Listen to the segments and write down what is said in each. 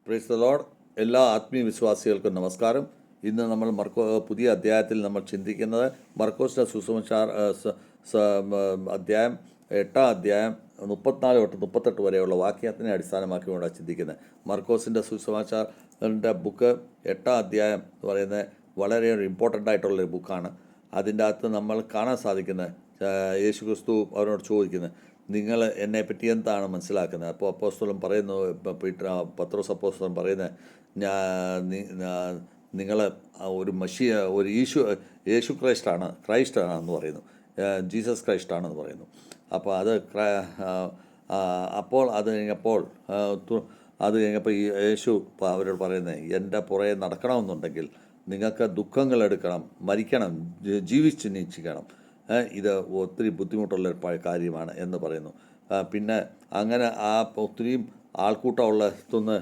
Praise the Lord. എല്ലാ ആത്മീയ വിശ്വാസികൾക്കും നമസ്കാരം. ഇന്ന് നമ്മൾ പുതിയ അധ്യായത്തിൽ നമ്മൾ ചിന്തിക്കുന്നത് മർക്കോസിൻ്റെ സുസമാചാർ അധ്യായം 8-ാം അധ്യായം 34 തൊട്ട് 38 വരെയുള്ള വാക്യത്തിനെ അടിസ്ഥാനമാക്കിക്കൊണ്ടാണ് ചിന്തിക്കുന്നത്. മർക്കോസിൻ്റെ സുസമാചാറിൻ്റെ ബുക്ക് 8-ാം അധ്യായം എന്ന് പറയുന്നത് വളരെ ഒരു ഇമ്പോർട്ടൻ്റ് ആയിട്ടുള്ളൊരു ബുക്കാണ്. അതിൻ്റെ അകത്ത് നമ്മൾ കാണാൻ സാധിക്കുന്നത് യേശു ക്രിസ്തു അവരോട് ചോദിക്കുന്നത്, നിങ്ങൾ എന്നെപ്പറ്റി എന്താണ് മനസ്സിലാക്കുന്നത്? അപ്പോൾ അപ്പോസ്തലൻ പറയുന്നു, പത്രോസ് അപ്പോസ്തലൻ പറയുന്നത്, നിങ്ങൾ ഒരു ഒരു യേശു ക്രൈസ്റ്റാണെന്ന് പറയുന്നു, ജീസസ് ക്രൈസ്റ്റാണെന്ന് പറയുന്നു. അപ്പോൾ അത് കഴിഞ്ഞപ്പോൾ ഈ യേശു അവരോട് പറയുന്നത്, എൻ്റെ പുറകെ നടക്കണമെന്നുണ്ടെങ്കിൽ നിങ്ങൾക്ക് ദുഃഖങ്ങൾ എടുക്കണം, മരിക്കണം, ജീവിച്ച് നീച്ചിക്കണം. ഇത് ഒത്തിരി ബുദ്ധിമുട്ടുള്ളൊരു കാര്യമാണ് എന്ന് പറയുന്നു. പിന്നെ അങ്ങനെ ഒത്തിരിയും ആൾക്കൂട്ടമുള്ളതൊന്ന്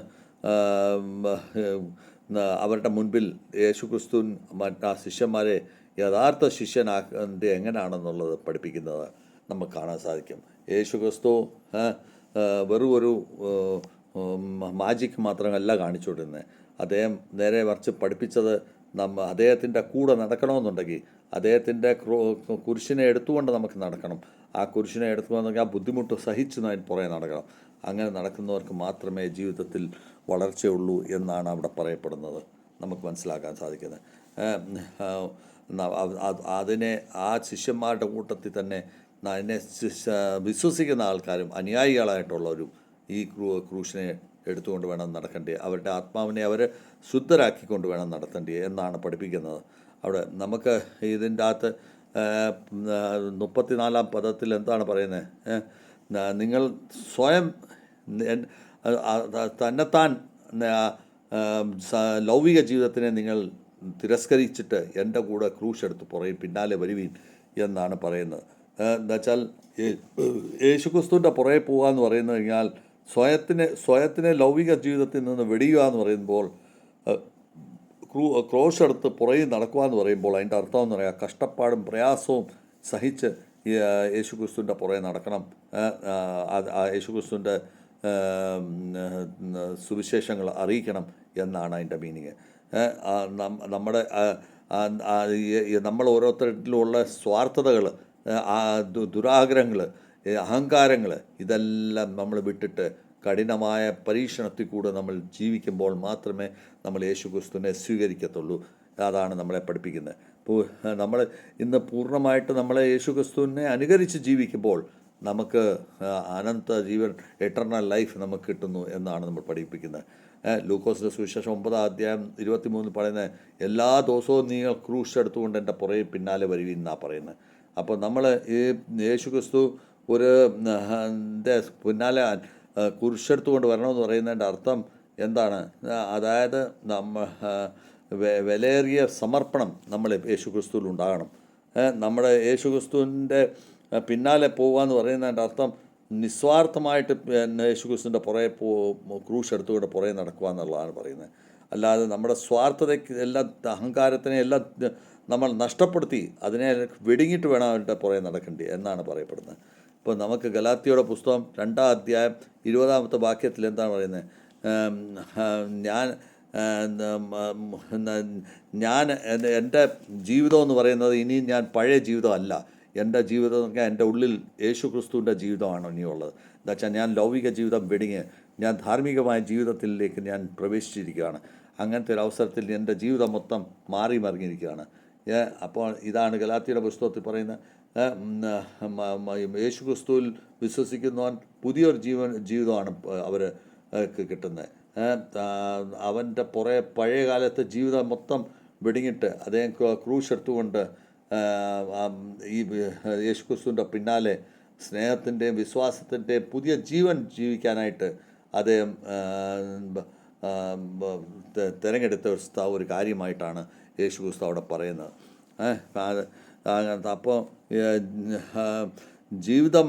അവരുടെ മുൻപിൽ യേശു ക്രിസ്തു ശിഷ്യന്മാരെ യഥാർത്ഥ ശിഷ്യനാക്കുന്നത് എങ്ങനെയാണെന്നുള്ളത് പഠിപ്പിക്കുന്നത് നമുക്ക് കാണാൻ സാധിക്കും. യേശു ക്രിസ്തു വെറും ഒരു മാജിക് മാത്രമല്ല കാണിച്ചുകൊണ്ടിരുന്നത്. അദ്ദേഹം നേരെ മറിച്ച് പഠിപ്പിച്ചത് അദ്ദേഹത്തിൻ്റെ കൂടെ നടക്കണമെന്നുണ്ടെങ്കിൽ അദ്ദേഹത്തിൻ്റെ കുരിശിനെ എടുത്തുകൊണ്ട് നമുക്ക് നടക്കണം. ആ കുരിശിനെ എടുത്തുകൊണ്ടെങ്കിൽ ആ ബുദ്ധിമുട്ട് സഹിച്ച് അതിന് പുറകെ നടക്കണം. അങ്ങനെ നടക്കുന്നവർക്ക് മാത്രമേ ജീവിതത്തിൽ വളർച്ചയുള്ളൂ എന്നാണ് അവിടെ പറയപ്പെടുന്നത്, നമുക്ക് മനസ്സിലാക്കാൻ സാധിക്കുന്നത്. ആ ശിഷ്യന്മാരുടെ കൂട്ടത്തിൽ തന്നെ അതിനെ വിശ്വസിക്കുന്ന ആൾക്കാരും അനുയായികളായിട്ടുള്ളവരും ഈ ക്രൂശിനെ എടുത്തുകൊണ്ട് വേണം നടക്കേണ്ടത്. അവരുടെ ആത്മാവിനെ അവർ ശുദ്ധരാക്കിക്കൊണ്ട് വേണം നടത്തേണ്ടത് എന്നാണ് പഠിപ്പിക്കുന്നത്. അവിടെ നമുക്ക് ഇതിൻ്റെ അകത്ത് 34-ാം പദത്തിൽ എന്താണ് പറയുന്നത്? നിങ്ങൾ സ്വയം തന്നെത്താൻ ലൗകിക ജീവിതത്തിനെ നിങ്ങൾ തിരസ്കരിച്ചിട്ട് എൻ്റെ കൂടെ ക്രൂശ് എടുത്ത് പുറകെ പിന്നാലെ വരുവീൻ എന്നാണ് പറയുന്നത്. എന്നുവെച്ചാൽ യേശുക്രിസ്തുവിൻ്റെ പുറകെ പോകുക എന്ന് പറയുന്നത് കഴിഞ്ഞാൽ സ്വയത്തിനെ ലൗകിക ജീവിതത്തിൽ നിന്ന് വെടിയുക എന്ന് പറയുമ്പോൾ, ക്രോസ് എടുത്ത് പുറകിൽ നടക്കുക എന്ന് പറയുമ്പോൾ അതിൻ്റെ അർത്ഥം എന്ന് പറയുക കഷ്ടപ്പാടും പ്രയാസവും സഹിച്ച് യേശുക്രിസ്തുവിൻ്റെ പുറകെ നടക്കണം. യേശുക്രിസ്തുവിൻ്റെ സുവിശേഷങ്ങൾ അറിയിക്കണം എന്നാണ് അതിൻ്റെ മീനിങ്. നമ്മൾ ഓരോരുത്തരിലുമുള്ള സ്വാർത്ഥതകൾ, ദുരാഗ്രഹങ്ങൾ, അഹങ്കാരങ്ങൾ, ഇതെല്ലാം നമ്മൾ വിട്ടിട്ട് കഠിനമായ പരീക്ഷണത്തിൽ കൂടെ നമ്മൾ ജീവിക്കുമ്പോൾ മാത്രമേ നമ്മൾ യേശു ക്രിസ്തുവിനെ സ്വീകരിക്കത്തുള്ളൂ. അതാണ് നമ്മളെ പഠിപ്പിക്കുന്നത്. നമ്മൾ ഇന്ന് പൂർണ്ണമായിട്ട് നമ്മളെ യേശു ക്രിസ്തുവിനെ അനുകരിച്ച് ജീവിക്കുമ്പോൾ നമുക്ക് അനന്ത ജീവൻ, എറ്റർണൽ ലൈഫ് നമുക്ക് കിട്ടുന്നു എന്നാണ് നമ്മൾ പഠിപ്പിക്കുന്നത്. ലൂക്കോസിൻ്റെ സുവിശേഷം 9-ാം അധ്യായം 23 പറയുന്നത്, എല്ലാ ദിവസവും നിങ്ങൾ ക്രൂശ് എടുത്തുകൊണ്ട് എൻ്റെ പുറകെ പിന്നാലെ വരുവീൻ എന്നാണ് പറയുന്നത്. അപ്പോൾ നമ്മൾ ഈ യേശു ക്രിസ്തു പിന്നാലെ കുരിശെടുത്തുകൊണ്ട് വരണമെന്ന് പറയുന്നതിൻ്റെ അർത്ഥം എന്താണ്? അതായത് വിലയേറിയ സമർപ്പണം നമ്മൾ യേശു ക്രിസ്തുവിൽ ഉണ്ടാകണം. നമ്മുടെ യേശു ക്രിസ്തുവിൻ്റെ പിന്നാലെ പോകുക എന്ന് പറയുന്നതിൻ്റെ അർത്ഥം നിസ്വാർത്ഥമായിട്ട് യേശു ക്രിസ്തുവിൻ്റെ പുറകെ ക്രൂശ് എടുത്തുകൊണ്ട് പുറകെ നടക്കുക എന്നുള്ളതാണ് പറയുന്നത്. അല്ലാതെ നമ്മുടെ സ്വാർത്ഥതയ്ക്ക് എല്ലാം, അഹങ്കാരത്തിനെ എല്ലാം നമ്മൾ നഷ്ടപ്പെടുത്തി അതിനെ വെടിങ്ങിട്ട് വേണം അവരുടെ പുറകെ നടക്കേണ്ടി എന്നാണ് പറയപ്പെടുന്നത്. ഇപ്പോൾ നമുക്ക് ഗലാത്യയുടെ പുസ്തകം 2-ാം അധ്യായം 20-ാമത്തെ വാക്യത്തിൽ എന്താണ് പറയുന്നത്? ഞാൻ എൻ്റെ ജീവിതം എന്ന് പറയുന്നത് ഇനി ഞാൻ പഴയ ജീവിതമല്ല. എൻ്റെ ജീവിതം എന്ന് പറഞ്ഞാൽ എൻ്റെ ഉള്ളിൽ യേശു ക്രിസ്തുവിൻ്റെ ജീവിതമാണ് ഇനിയുള്ളത്. എന്താ വെച്ചാൽ ഞാൻ ലൗകിക ജീവിതം വെടിഞ്ഞ് ഞാൻ ധാർമ്മികമായ ജീവിതത്തിലേക്ക് ഞാൻ പ്രവേശിച്ചിരിക്കുകയാണ്. അങ്ങനത്തെ ഒരു അവസരത്തിൽ എൻ്റെ ജീവിതം മൊത്തം മാറി മറിഞ്ഞിരിക്കുകയാണ്. അപ്പോൾ ഇതാണ് ഗലാത്യയുടെ പുസ്തകത്തിൽ പറയുന്നത്, യേശു ക്രിസ്തുവിൽ വിശ്വസിക്കുന്നവൻ പുതിയൊരു ജീവിതമാണ് അവർക്ക് കിട്ടുന്നത്. അവൻ്റെ പഴയ കാലത്തെ ജീവിതം മൊത്തം വെടിഞ്ഞിട്ട് അദ്ദേഹം ക്രൂശ് എടുത്തുകൊണ്ട് ഈ യേശു ക്രിസ്തുവിൻ്റെ പിന്നാലെ സ്നേഹത്തിൻ്റെയും വിശ്വാസത്തിൻ്റെയും പുതിയ ജീവൻ ജീവിക്കാനായിട്ട് അദ്ദേഹം തിരഞ്ഞെടുത്ത ഒരു കാര്യമായിട്ടാണ് യേശു ക്രിസ്തു അവിടെ പറയുന്നത്. അപ്പോൾ ജീവിതം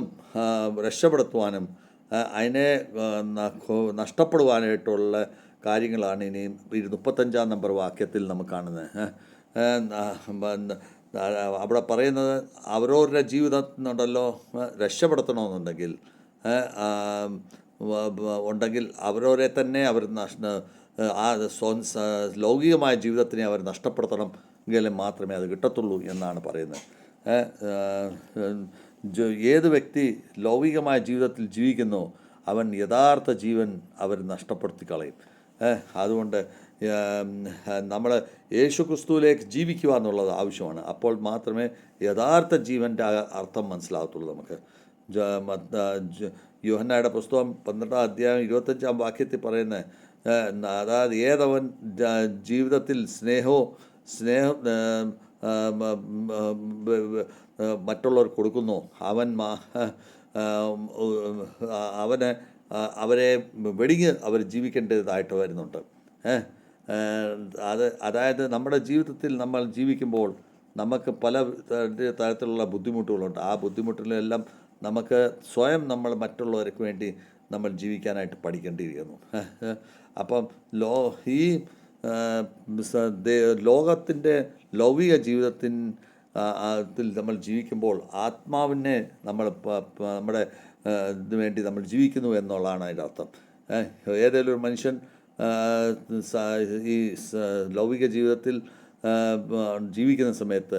രക്ഷപ്പെടുത്തുവാനും അതിനെ നഷ്ടപ്പെടുവാനായിട്ടുള്ള കാര്യങ്ങളാണ് ഇനിയും 35-ാം നമ്പർ വാക്യത്തിൽ നമുക്ക് കാണുന്നത്. അവിടെ പറയുന്നത് അവരവരുടെ ജീവിതത്തിനുണ്ടല്ലോ രക്ഷപ്പെടുത്തണമെന്നുണ്ടെങ്കിൽ ഉണ്ടെങ്കിൽ അവരവരെ തന്നെ അവർ ആ ലൗകികമായ ജീവിതത്തിനെ അവർ നഷ്ടപ്പെടുത്തണം എങ്കിലും മാത്രമേ അത് കിട്ടത്തുള്ളൂ എന്നാണ് പറയുന്നത്. ഏത് വ്യക്തി ലൗകികമായ ജീവിതത്തിൽ ജീവിക്കുന്നോ അവൻ യഥാർത്ഥ ജീവൻ അവർ നഷ്ടപ്പെടുത്തി കളയും. അതുകൊണ്ട് നമ്മൾ യേശു ക്രിസ്തുവിലേക്ക് ജീവിക്കുക എന്നുള്ളത് ആവശ്യമാണ്. അപ്പോൾ മാത്രമേ യഥാർത്ഥ ജീവൻ്റെ അർത്ഥം മനസ്സിലാകത്തുള്ളൂ നമുക്ക്. യോഹന്നായുടെ പുസ്തകം 12-ാം അധ്യായം 25-ാം വാക്യത്തിൽ പറയുന്നത്, അതായത് ഏതവൻ ജീവിതത്തിൽ സ്നേഹം മറ്റുള്ളവർ കൊടുക്കുന്നു അവന് അവരെ വെടിഞ്ഞ് അവർ ജീവിക്കേണ്ടതായിട്ട് വരുന്നുണ്ട്. അതായത് നമ്മുടെ ജീവിതത്തിൽ നമ്മൾ ജീവിക്കുമ്പോൾ നമുക്ക് പല തരത്തിലുള്ള ബുദ്ധിമുട്ടുകളുണ്ട്. ആ ബുദ്ധിമുട്ടിലെല്ലാം നമുക്ക് സ്വയം നമ്മൾ മറ്റുള്ളവർക്ക് വേണ്ടി നമ്മൾ ജീവിക്കാനായിട്ട് പഠിക്കേണ്ടിയിരിക്കുന്നു. അപ്പം ഈ ലോകത്തിൻ്റെ ലൗകിക ജീവിതത്തിൽ നമ്മൾ ജീവിക്കുമ്പോൾ ആത്മാവിനെ നമ്മൾ നമ്മുടെ ഇതിനു വേണ്ടി നമ്മൾ ജീവിക്കുന്നു എന്നുള്ളതാണ് അതിൻ്റെ അർത്ഥം. ഏതെങ്കിലും ഒരു മനുഷ്യൻ ഈ ലൗകിക ജീവിതത്തിൽ ജീവിക്കുന്ന സമയത്ത്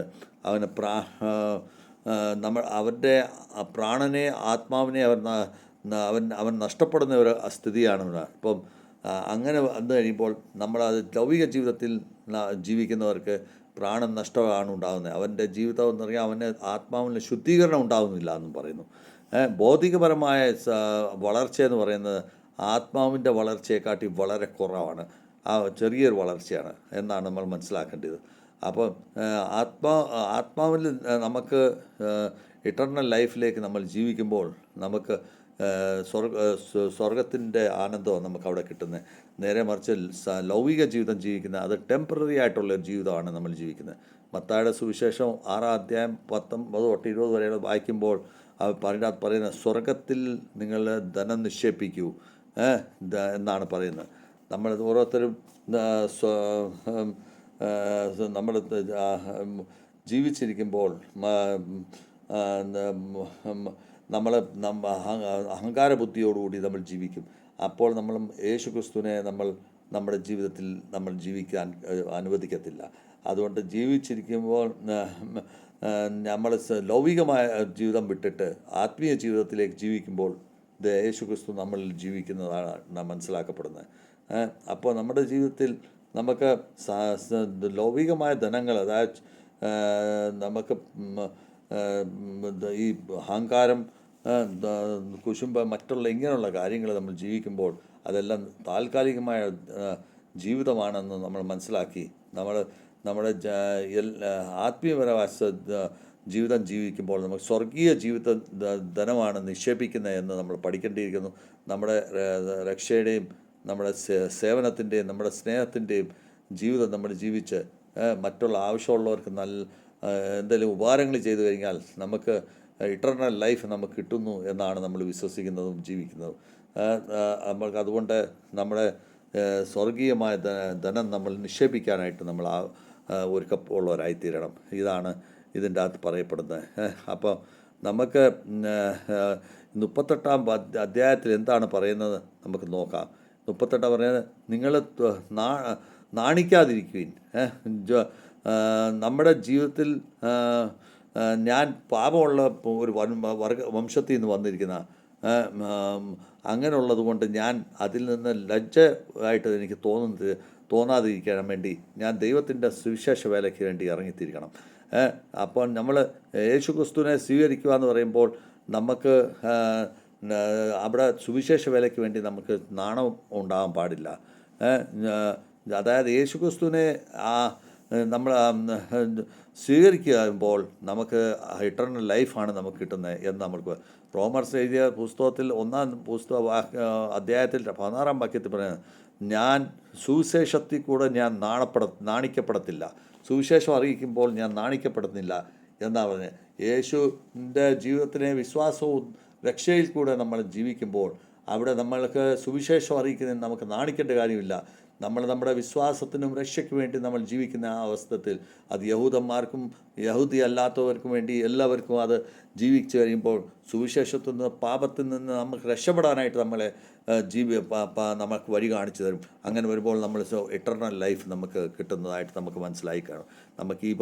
അവന് അവൻ്റെ പ്രാണനെ ആത്മാവിനെ അവൻ നഷ്ടപ്പെടുന്ന ഒരു സ്ഥിതിയാണ്. ഇപ്പം അങ്ങനെ വന്നു കഴിയുമ്പോൾ നമ്മളത് ലൗകിക ജീവിതത്തിൽ ജീവിക്കുന്നവർക്ക് പ്രാണൻ നഷ്ടമാണ് ഉണ്ടാകുന്നത്. അവൻ്റെ ജീവിതം എന്ന് പറഞ്ഞാൽ അവന് ആത്മാവിന് ശുദ്ധീകരണം ഉണ്ടാകുന്നില്ല എന്നും പറയുന്നു. ഭൗതികപരമായ വളർച്ച എന്ന് പറയുന്നത് ആത്മാവിൻ്റെ വളർച്ചയെക്കാട്ടി വളരെ കുറവാണ്, ചെറിയൊരു വളർച്ചയാണ് എന്നാണ് നമ്മൾ മനസ്സിലാക്കേണ്ടത്. അപ്പം ആത്മാവിൽ നമുക്ക് ഇറ്റർണൽ ലൈഫിലേക്ക് നമ്മൾ ജീവിക്കുമ്പോൾ നമുക്ക് സ്വർഗത്തിൻ്റെ ആനന്ദം നമുക്കവിടെ കിട്ടുന്നത്. നേരെ മറിച്ച് ലൗകിക ജീവിതം ജീവിക്കുന്നത് അത് ടെമ്പററി ആയിട്ടുള്ളൊരു ജീവിതമാണ് നമ്മൾ ജീവിക്കുന്നത്. മത്തായിയുടെ സുവിശേഷം 6-ാം അധ്യായം 19-20 വരെ വായിക്കുമ്പോൾ പറയുന്ന സ്വർഗത്തിൽ നിങ്ങൾ ധനം നിക്ഷേപിക്കൂ എന്നാണ് പറയുന്നത്. നമ്മൾ ഓരോരുത്തരും നമ്മൾ ജീവിച്ചിരിക്കുമ്പോൾ നമ്മൾ അഹങ്കാര ബുദ്ധിയോടുകൂടി നമ്മൾ ജീവിക്കും. അപ്പോൾ നമ്മൾ യേശു ക്രിസ്തുവിനെ നമ്മുടെ ജീവിതത്തിൽ നമ്മൾ ജീവിക്കാൻ അനുവദിക്കത്തില്ല. അതുകൊണ്ട് ജീവിച്ചിരിക്കുമ്പോൾ നമ്മൾ ലൗകികമായ ജീവിതം വിട്ടിട്ട് ആത്മീയ ജീവിതത്തിലേക്ക് ജീവിക്കുമ്പോൾ യേശു ക്രിസ്തു നമ്മളിൽ ജീവിക്കുന്നതാണ് മനസ്സിലാക്കപ്പെടുന്നത്. അപ്പോൾ നമ്മുടെ ജീവിതത്തിൽ നമുക്ക് ലൗകികമായ ധനങ്ങൾ, അതായത് നമുക്ക് ഈ അഹങ്കാരം, കുശുമ്പ, മറ്റുള്ള ഇങ്ങനെയുള്ള കാര്യങ്ങൾ നമ്മൾ ജീവിക്കുമ്പോൾ അതെല്ലാം താൽക്കാലികമായ ജീവിതമാണെന്ന് നമ്മൾ മനസ്സിലാക്കി നമ്മുടെ ആത്മീയപരമായ ജീവിതം ജീവിക്കുമ്പോൾ നമുക്ക് സ്വർഗീയ ധനമാണ് നിക്ഷേപിക്കുന്നത് എന്ന് നമ്മൾ പഠിക്കേണ്ടിയിരിക്കുന്നു. നമ്മുടെ രക്ഷയുടെയും നമ്മുടെ സേവനത്തിൻ്റെയും നമ്മുടെ സ്നേഹത്തിൻ്റെയും ജീവിതം നമ്മൾ ജീവിച്ച് മറ്റുള്ള ആവശ്യമുള്ളവർക്ക് എന്തെങ്കിലും ഉപകാരങ്ങൾ ചെയ്തു കഴിഞ്ഞാൽ നമുക്ക് ഇറ്റർണൽ ലൈഫ് നമുക്ക് കിട്ടുന്നു എന്നാണ് നമ്മൾ വിശ്വസിക്കുന്നതും ജീവിക്കുന്നതും. നമ്മൾക്ക് അതുകൊണ്ട് നമ്മുടെ സ്വർഗീയമായ ധനം നമ്മൾ നിക്ഷേപിക്കാനായിട്ട് നമ്മൾ ഒരുക്കമുള്ളവരായിത്തീരണം. ഇതാണ് ഇതിൻ്റെ അകത്ത് പറയപ്പെടുന്നത്. അപ്പോൾ നമുക്ക് 38-ാം അധ്യായത്തിൽ എന്താണ് പറയുന്നത് നമുക്ക് നോക്കാം. 38 പറയുന്നത്, നിങ്ങൾ നാണിക്കാതിരിക്കുവിൻ. നമ്മുടെ ജീവിതത്തിൽ ഞാൻ പാപമുള്ള ഒരു വംശത്തിൽ നിന്ന് വന്നിരിക്കുന്ന അങ്ങനെയുള്ളത് കൊണ്ട് ഞാൻ അതിൽ നിന്ന് ലജ്ജ ആയിട്ട് എനിക്ക് തോന്നാതിരിക്കാൻ വേണ്ടി ഞാൻ ദൈവത്തിൻ്റെ സുവിശേഷ വേലയ്ക്ക് വേണ്ടി ഇറങ്ങിത്തിരിക്കണം. അപ്പോൾ നമ്മൾ യേശു ക്രിസ്തുവിനെ സ്വീകരിക്കുക എന്ന് പറയുമ്പോൾ നമുക്ക് അവിടെ സുവിശേഷ വേലയ്ക്ക് വേണ്ടി നമുക്ക് നാണം ഉണ്ടാകാൻ പാടില്ല. അതായത് യേശു ക്രിസ്തുവിനെ നമ്മൾ സ്വീകരിക്കുമ്പോൾ നമുക്ക് ഇറ്റർണൽ ലൈഫാണ് നമുക്ക് കിട്ടുന്നത് എന്ന് നമുക്ക് റോമർസ് എഴുതിയ പുസ്തകത്തിൽ 1-ാം അധ്യായത്തിൽ 16-ാം വാക്യത്തിൽ പറയുന്നത്, ഞാൻ സുവിശേഷത്തിൽ കൂടെ ഞാൻ നാണിക്കപ്പെടത്തില്ല, സുവിശേഷം അറിയിക്കുമ്പോൾ ഞാൻ നാണിക്കപ്പെടുന്നില്ല എന്നാണ് പറഞ്ഞത്. യേശുവിൻ്റെ ജീവിതത്തിലെ വിശ്വാസവും രക്ഷയിൽ കൂടെ നമ്മൾ ജീവിക്കുമ്പോൾ അവിടെ നമ്മൾക്ക് സുവിശേഷം അറിയിക്കുന്നതിന് നമുക്ക് നാണിക്കേണ്ട കാര്യമില്ല. നമ്മുടെ വിശ്വാസത്തിനും രക്ഷയ്ക്ക് വേണ്ടി നമ്മൾ ജീവിക്കുന്ന ആ അവസ്ഥത്തിൽ അത് യഹൂദന്മാർക്കും യഹൂദി അല്ലാത്തവർക്കും വേണ്ടി എല്ലാവർക്കും അത് ജീവിച്ചു കഴിയുമ്പോൾ സുവിശേഷത്തിൽ നിന്ന് പാപത്തിൽ നിന്ന് നമുക്ക് രക്ഷപ്പെടാനായിട്ട് നമ്മളെ നമുക്ക് വഴി കാണിച്ചു തരും. അങ്ങനെ വരുമ്പോൾ നമ്മൾ എറ്റർണൽ ലൈഫ് നമുക്ക് കിട്ടുന്നതായിട്ട് നമുക്ക് മനസ്സിലായി കാണും. നമുക്ക് ഈ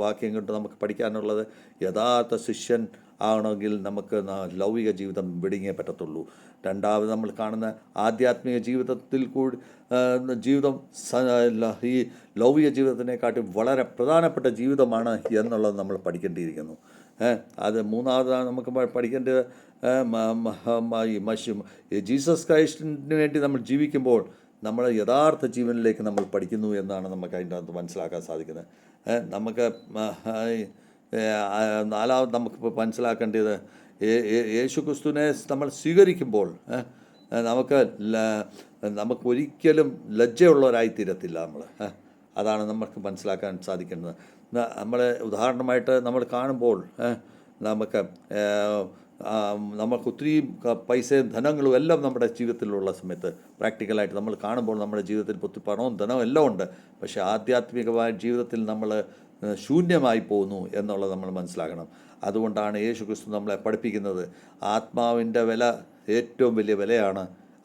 വാക്യം കൊണ്ട് നമുക്ക് പഠിക്കാനുള്ളത്, യഥാർത്ഥ ശിഷ്യൻ ആണെങ്കിൽ നമുക്ക് ലൗകിക ജീവിതം വെടിങ്ങേ പറ്റത്തുള്ളൂ. രണ്ടാമത് നമ്മൾ കാണുന്ന ആധ്യാത്മിക ജീവിതത്തിൽ കൂടി ജീവിതം ഈ ലൗകിക ജീവിതത്തിനെക്കാട്ടി വളരെ പ്രധാനപ്പെട്ട ജീവിതമാണ് എന്നുള്ളത് നമ്മൾ പഠിക്കേണ്ടിയിരിക്കുന്നു. അത് മൂന്നാമതാണ് നമുക്ക് പഠിക്കേണ്ടത്, ജീസസ് ക്രൈസ്റ്റിന് വേണ്ടി നമ്മൾ ജീവിക്കുമ്പോൾ നമ്മൾ യഥാർത്ഥ ജീവനിലേക്ക് നമ്മൾ പഠിക്കുന്നു എന്നാണ് നമുക്ക് അതിൻ്റെ അകത്ത് മനസ്സിലാക്കാൻ സാധിക്കുന്നത്. നമുക്ക് നാലാമത് നമുക്കിപ്പോൾ മനസ്സിലാക്കേണ്ടത്, യേശു ക്രിസ്തുവിനെ നമ്മൾ സ്വീകരിക്കുമ്പോൾ നമുക്കൊരിക്കലും ലജ്ജയുള്ളവരായിത്തീരത്തില്ല നമ്മൾ. അതാണ് നമുക്ക് മനസ്സിലാക്കാൻ സാധിക്കുന്നത്. നമ്മൾ ഉദാഹരണമായിട്ട് നമ്മൾ കാണുമ്പോൾ നമുക്ക് ഒത്തിരി പൈസയും ധനങ്ങളും എല്ലാം നമ്മുടെ ജീവിതത്തിലുള്ള സമയത്ത് പ്രാക്ടിക്കലായിട്ട് നമ്മൾ കാണുമ്പോൾ നമ്മുടെ ജീവിതത്തിൽ ഒത്തിരി പണവും ധനവും എല്ലാം ഉണ്ട്. പക്ഷേ ആധ്യാത്മികമായ ജീവിതത്തിൽ നമ്മൾ ശൂന്യമായി പോകുന്നു എന്നുള്ളത് നമ്മൾ മനസ്സിലാക്കണം. അതുകൊണ്ടാണ് യേശു ക്രിസ്തു നമ്മളെ പഠിപ്പിക്കുന്നത്, ആത്മാവിൻ്റെ വില ഏറ്റവും വലിയ വിലയാണ്.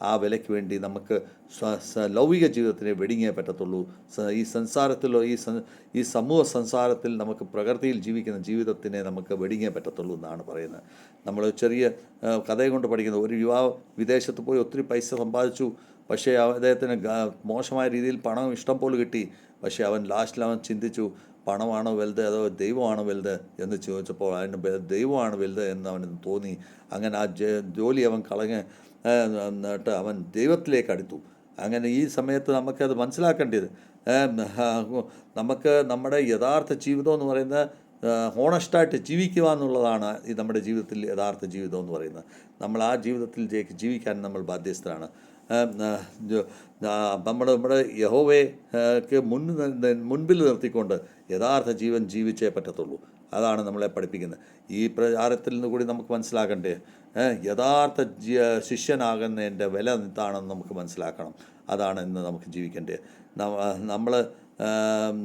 ആ വിലയ്ക്ക് വേണ്ടി നമുക്ക് ലൗകിക ജീവിതത്തിനെ വെടിങ്ങേ പറ്റത്തുള്ളൂ. ഈ സംസാരത്തിലോ ഈ സമൂഹ സംസാരത്തിൽ നമുക്ക് പ്രകൃതിയിൽ ജീവിക്കുന്ന ജീവിതത്തിനെ നമുക്ക് വെടിങ്ങേ പറ്റത്തുള്ളൂ എന്നാണ് പറയുന്നത്. നമ്മൾ ചെറിയ കഥയും കൊണ്ട് പഠിക്കുന്നത്, ഒരു യുവാവ് വിദേശത്ത് പോയി ഒത്തിരി പൈസ സമ്പാദിച്ചു. പക്ഷേ അദ്ദേഹത്തിന് മോശമായ രീതിയിൽ പണം ഇഷ്ടം പോലെ കിട്ടി. പക്ഷേ ലാസ്റ്റിൽ അവൻ ചിന്തിച്ചു, പണമാണോ വലുത് അതോ ദൈവമാണോ വലുത് എന്ന് ചോദിച്ചപ്പോൾ അതിന് ദൈവമാണ് വലുത് എന്ന് അവന് തോന്നി. അങ്ങനെ ആ ജോലി അവൻ എന്നിട്ട് അവൻ ദൈവത്തിലേക്ക് അടുത്തു. അങ്ങനെ ഈ സമയത്ത് നമുക്കത് മനസ്സിലാക്കേണ്ടത്, നമുക്ക് നമ്മുടെ യഥാർത്ഥ ജീവിതം എന്ന് പറയുന്നത് ഹോണസ്റ്റായിട്ട് ജീവിക്കുക എന്നുള്ളതാണ് ഈ നമ്മുടെ ജീവിതത്തിൽ യഥാർത്ഥ ജീവിതം എന്ന് പറയുന്നത്. നമ്മൾ ആ ജീവിതത്തിലേക്ക് ജീവിക്കാൻ നമ്മൾ ബാധ്യസ്ഥരാണ്. നമ്മുടെ യഹോവയ്ക്ക് മുൻപിൽ നിർത്തിക്കൊണ്ട് യഥാർത്ഥ ജീവൻ ജീവിച്ചേ പറ്റത്തുള്ളൂ. അതാണ് നമ്മളെ പഠിപ്പിക്കുന്നത്. ഈ പ്രചാരത്തിൽ നിന്ന് കൂടി നമുക്ക് മനസ്സിലാക്കണ്ടേ, യഥാർത്ഥ ശിഷ്യനാകുന്നതിൻ്റെ വില എന്താണെന്ന് നമുക്ക് മനസ്സിലാക്കണം. അതാണ് ഇന്ന് നമുക്ക് ജീവിക്കേണ്ടത്.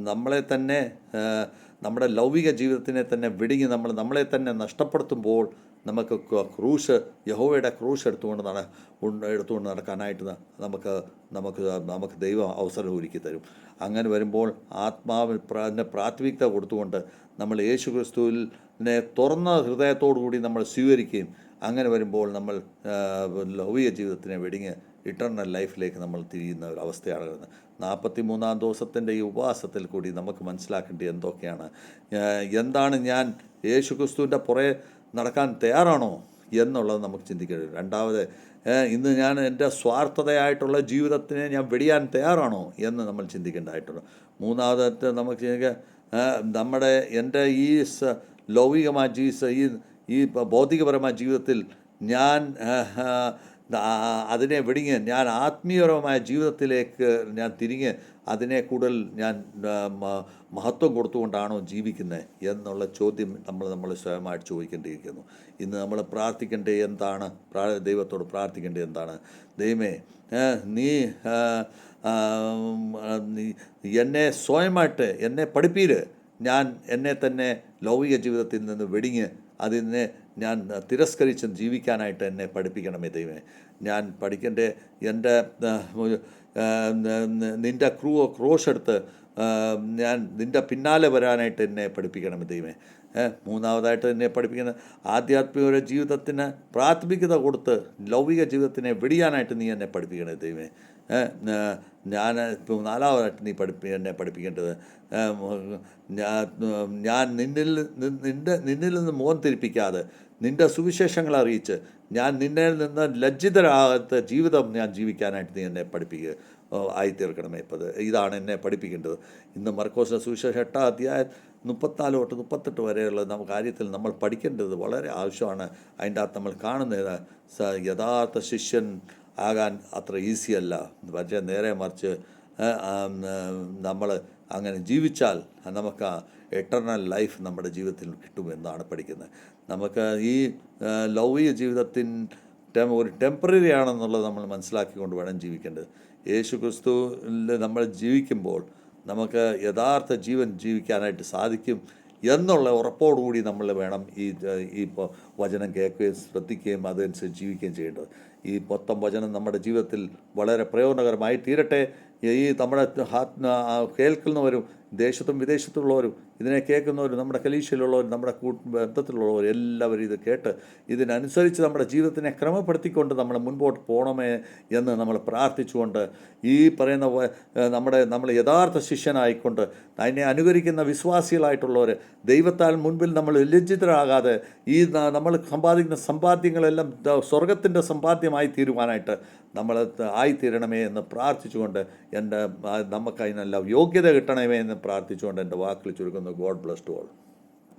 നമ്മളെ തന്നെ നമ്മുടെ ലൗകിക ജീവിതത്തിനെ തന്നെ വെടിഞ്ഞ് നമ്മളെ തന്നെ നഷ്ടപ്പെടുത്തുമ്പോൾ നമുക്ക് യഹോവയുടെ ക്രൂശ് എടുത്തുകൊണ്ട് നടക്കാനായിട്ട് നമുക്ക് ദൈവം അവസരം ഒരുക്കി തരും. അങ്ങനെ വരുമ്പോൾ ആത്മാവിന് പ്രാഥമികത കൊടുത്തുകൊണ്ട് നമ്മൾ യേശു ക്രിസ്തുവിനെ തുറന്ന ഹൃദയത്തോടു കൂടി നമ്മൾ സ്വീകരിക്കുകയും, അങ്ങനെ വരുമ്പോൾ നമ്മൾ ലൗകിക ജീവിതത്തിനെ വെടിഞ്ഞ് ഇറ്റർണൽ ലൈഫിലേക്ക് നമ്മൾ തിരിയുന്ന ഒരു അവസ്ഥയാണ് വരുന്നത്. 43-ാം ദിവസത്തിൻ്റെ ഈ ഉപവാസത്തിൽ കൂടി നമുക്ക് മനസ്സിലാക്കേണ്ടത് എന്താണ് ഞാൻ യേശു ക്രിസ്തുവിൻ്റെ പുറകെ നടക്കാൻ തയ്യാറാണോ എന്നുള്ളത് നമുക്ക് ചിന്തിക്കേണ്ടത്. രണ്ടാമത്, ഇന്ന് ഞാൻ എൻ്റെ സ്വാർത്ഥതയായിട്ടുള്ള ജീവിതത്തിനെ ഞാൻ വെടിയാൻ തയ്യാറാണോ എന്ന് നമ്മൾ ചിന്തിക്കേണ്ടതായിട്ടുണ്ട്. മൂന്നാമതായിട്ട് നമുക്ക് എൻ്റെ ഈ ലൗകികമായ ഈ ഭൗതികപരമായ ജീവിതത്തിൽ ഞാൻ അതിനെ വെടിഞ്ഞ് ഞാൻ ആത്മീയപരമായ ജീവിതത്തിലേക്ക് ഞാൻ തിരിഞ്ഞ് അതിനെ കൂടുതൽ ഞാൻ മഹത്വം കൊടുത്തുകൊണ്ടാണോ ജീവിക്കുന്നത് എന്നുള്ള ചോദ്യം നമ്മൾ സ്വയമായിട്ട് ചോദിക്കേണ്ടിയിരിക്കുന്നു. ഇന്ന് നമ്മൾ പ്രാർത്ഥിക്കേണ്ടത് എന്താണ്? ദൈവത്തോട് പ്രാർത്ഥിക്കേണ്ടത് എന്താണ്? ദൈവമേ, നീ എന്നെ സ്വയമായിട്ട് എന്നെ പഠിപ്പീര്. ഞാൻ എന്നെ തന്നെ ലൗകിക ജീവിതത്തിൽ നിന്ന് വെടിഞ്ഞ് അതിനെ ഞാൻ തിരസ്കരിച്ച് ജീവിക്കാനായിട്ട് എന്നെ പഠിപ്പിക്കണമേ ദൈവമേ. ഞാൻ പഠിക്കേണ്ട നിൻ്റെ ക്രോഷ് എടുത്ത് ഞാൻ നിൻ്റെ പിന്നാലെ വരാനായിട്ട് എന്നെ പഠിപ്പിക്കണമേ ദൈവമേ. മൂന്നാമതായിട്ട് എന്നെ പഠിപ്പിക്കുന്ന ആധ്യാത്മിക ജീവിതത്തിന് പ്രാഥമികത കൊടുത്ത് ലൗകിക ജീവിതത്തിനെ വെടിയാനായിട്ട് നീ എന്നെ പഠിപ്പിക്കണേ ദൈവമേ. നാലാമതായിട്ട് നീ എന്നെ പഠിപ്പിക്കേണ്ടത്, ഞാൻ നിന്നിൽ നിന്ന് മുഖം തിരിപ്പിക്കാതെ നിൻ്റെ സുവിശേഷങ്ങൾ അറിയിച്ച് ഞാൻ നിന്നിൽ നിന്ന് ലജ്ജിതരാകാത്ത ജീവിതം ഞാൻ ജീവിക്കാനായിട്ട് നീ എന്നെ ആയിത്തീർക്കണമേ. ഇതാണ് എന്നെ പഠിപ്പിക്കേണ്ടത്. ഇന്ന് മർക്കോസിൻ്റെ സുവിശേഷം 8-ാം അധ്യായം 34 തൊട്ട് 38 വരെയുള്ള കാര്യത്തിൽ നമ്മൾ പഠിക്കേണ്ടത് വളരെ ആവശ്യമാണ്. അതിൻ്റെ അകത്ത് നമ്മൾ കാണുന്നത് യഥാർത്ഥ ശിഷ്യൻ ആകാൻ അത്ര ഈസിയല്ല. പക്ഷേ നേരെ മറിച്ച് നമ്മൾ അങ്ങനെ ജീവിച്ചാൽ നമുക്ക് ആ എറ്റർണൽ ലൈഫ് നമ്മുടെ ജീവിതത്തിൽ കിട്ടുമെന്നാണ് പഠിക്കുന്നത്. നമുക്ക് ഈ ലൗകിക ജീവിതത്തിൽ ഒരു ടെമ്പററി ആണെന്നുള്ളത് നമ്മൾ മനസ്സിലാക്കിക്കൊണ്ട് വേണം ജീവിക്കേണ്ടത്. യേശു ക്രിസ്തുവിൽ നമ്മൾ ജീവിക്കുമ്പോൾ നമുക്ക് യഥാർത്ഥ ജീവൻ ജീവിക്കാനായിട്ട് സാധിക്കും എന്നുള്ള ഉറപ്പോടുകൂടി നമ്മൾ വേണം ഈ വചനം കേൾക്കുകയും ശ്രദ്ധിക്കുകയും അതനുസരിച്ച് ജീവിക്കുകയും ചെയ്യേണ്ടത്. ഈ മൊത്തം വചനം നമ്മുടെ ജീവിതത്തിൽ വളരെ പ്രയോജനകരമായി തീരട്ടെ. ഈ നമ്മുടെ കേൾക്കുന്നവരും ദേശത്തും വിദേശത്തുള്ളവരും ഇതിനെ കേൾക്കുന്നവരും നമ്മുടെ കലീശയിലുള്ളവരും നമ്മുടെ ബന്ധത്തിലുള്ളവരും എല്ലാവരും ഇത് കേട്ട് ഇതിനനുസരിച്ച് നമ്മുടെ ജീവിതത്തിനെ ക്രമപ്പെടുത്തിക്കൊണ്ട് നമ്മൾ മുൻപോട്ട് പോകണമേ എന്ന് നമ്മൾ പ്രാർത്ഥിച്ചുകൊണ്ട് ഈ പറയുന്ന നമ്മൾ യഥാർത്ഥ ശിഷ്യനായിക്കൊണ്ട് അതിനെ അനുകരിക്കുന്ന വിശ്വാസികളായിട്ടുള്ളവർ ദൈവത്താൽ മുൻപിൽ നമ്മൾ ലജ്ജിതരാകാതെ ഈ നമ്മൾ സമ്പാദിക്കുന്ന സമ്പാദ്യങ്ങളെല്ലാം സ്വർഗത്തിൻ്റെ സമ്പാദ്യമായി തീരുവാനായിട്ട് നമ്മൾ ആയിത്തീരണമേ എന്ന് പ്രാർത്ഥിച്ചുകൊണ്ട് നമുക്കതിനെല്ലാം യോഗ്യത കിട്ടണമേ എന്ന് പ്രാർത്ഥിച്ചുകൊണ്ട് എൻ്റെ വാക്കുകൾ ചുരുക്കുന്നു. God bless to all.